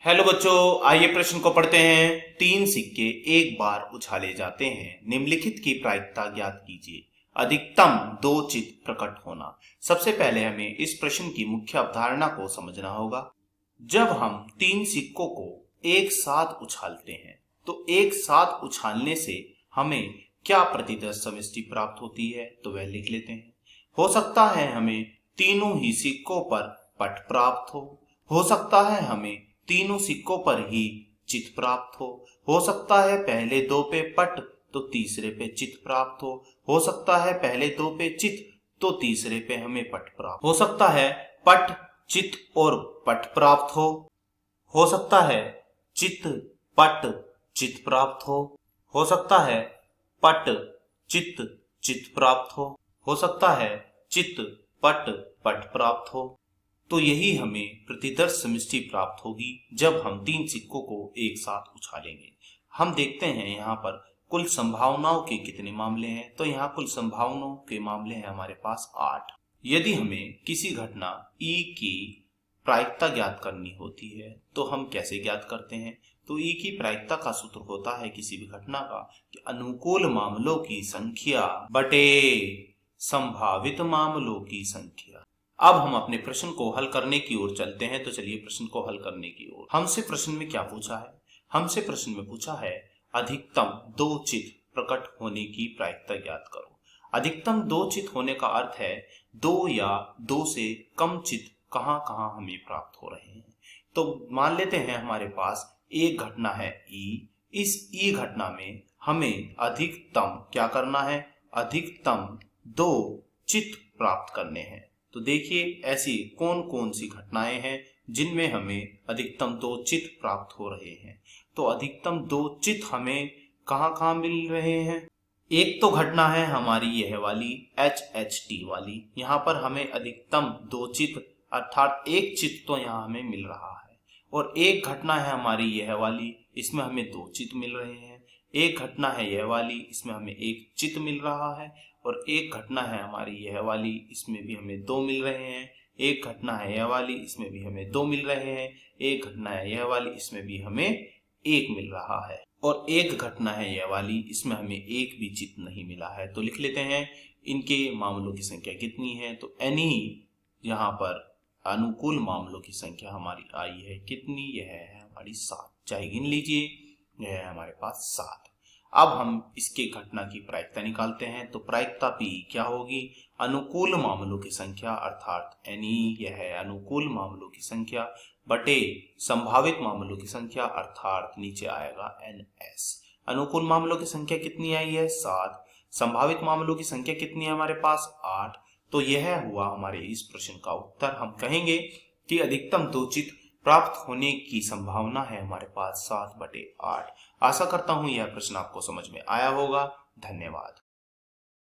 Hello बच्चों, आइए प्रश्न को पढ़ते हैं। तीन सिक्के एक बार उछाले जाते हैं, निम्नलिखित की प्रायिकता ज्ञात कीजिए। अधिकतम दो चित्त प्रकट होना। सबसे पहले हमें इस प्रश्न की मुख्य अवधारणा को समझना होगा। जब हम तीन सिक्कों को एक साथ उछालते हैं तो एक साथ उछालने से हमें क्या प्रतिदर्श समष्टि प्राप्त होती है, तो वह लिख लेते हैं। हो सकता है हमें तीनों ही सिक्कों पर पट प्राप्त हो सकता है हमें तीनों सिक्कों पर ही चित प्राप्त हो सकता है पहले दो पे पट तो तीसरे पे चित प्राप्त हो सकता है पहले दो पे चित तो तीसरे पे हमें पट प्राप्त हो सकता है पट चित और पट प्राप्त हो सकता है चित पट चित प्राप्त हो सकता है पट चित चित प्राप्त हो सकता है चित पट पट प्राप्त हो। तो यही हमें प्रतिदर्श समष्टि प्राप्त होगी जब हम तीन सिक्कों को एक साथ उछालेंगे। हम देखते हैं यहाँ पर कुल संभावनाओं के कितने मामले हैं। तो यहाँ कुल संभावनाओं के मामले हैं हमारे पास 8। यदि हमें किसी घटना E की प्रायिकता ज्ञात करनी होती है तो हम कैसे ज्ञात करते हैं। तो E की प्रायिकता का सूत्र होता है किसी भी घटना का कि अनुकूल मामलों की संख्या बटे संभावित मामलों की संख्या। अब हम अपने प्रश्न को हल करने की ओर चलते हैं। तो चलिए प्रश्न को हल करने की ओर। हमसे प्रश्न में क्या पूछा है? हमसे प्रश्न में पूछा है अधिकतम दो चित्त प्रकट होने की प्रायिकता ज्ञात करो। अधिकतम दो चित्त होने का अर्थ है दो या दो से कम चित्त कहां कहां हमें प्राप्त हो रहे हैं। तो मान लेते हैं हमारे पास एक घटना है E। इस E घटना में हमें अधिकतम क्या करना है? अधिकतम दो चित्त प्राप्त करने हैं। तो देखिए ऐसी कौन कौन सी घटनाएं हैं जिनमें हमें अधिकतम दो चित्त प्राप्त हो रहे हैं। तो अधिकतम दो चित्त हमें कहां कहां मिल रहे हैं? एक तो घटना है हमारी यह वाली HHT वाली। यहाँ पर हमें अधिकतम दो चित्त अर्थात एक चित्त तो यहाँ हमें मिल रहा है। और एक घटना है हमारी यह वाली, इसमें हमें दो चित्त मिल रहे हैं। एक घटना है यह वाली, इसमें हमें एक चित्त मिल रहा है। और एक घटना है हमारी यह वाली, इसमें भी हमें दो मिल रहे हैं। एक घटना है यह वाली, इसमें भी हमें दो मिल रहे हैं। एक घटना है यह वाली, इसमें भी हमें एक मिल रहा है। और एक घटना है यह वाली, इसमें हमें एक भी चित्त नहीं मिला है। तो लिख लेते हैं इनके मामलों की संख्या कितनी है। तो एनी यहाँ पर अनुकूल मामलों की संख्या हमारी आई है कितनी? यह है हमारी 7। चाहे गिन लीजिए, यह है हमारे पास 7। अब हम इसके घटना की प्रायिकता निकालते हैं। तो प्रायिकता P क्या होगी? अनुकूल मामलों की संख्या अर्थात NE, यह है अनुकूल मामलों की संख्या बटे संभावित मामलों की संख्या अर्थात नीचे आएगा NS। अनुकूल मामलों की संख्या कितनी आई है? 7। संभावित मामलों की संख्या कितनी है हमारे पास? 8। तो यह हुआ हमारे इस प्रश्न का उत्तर। हम कहेंगे कि अधिकतम दो चित्त प्राप्त होने की संभावना है हमारे पास 7/8। आशा करता हूं यह प्रश्न आपको समझ में आया होगा। धन्यवाद।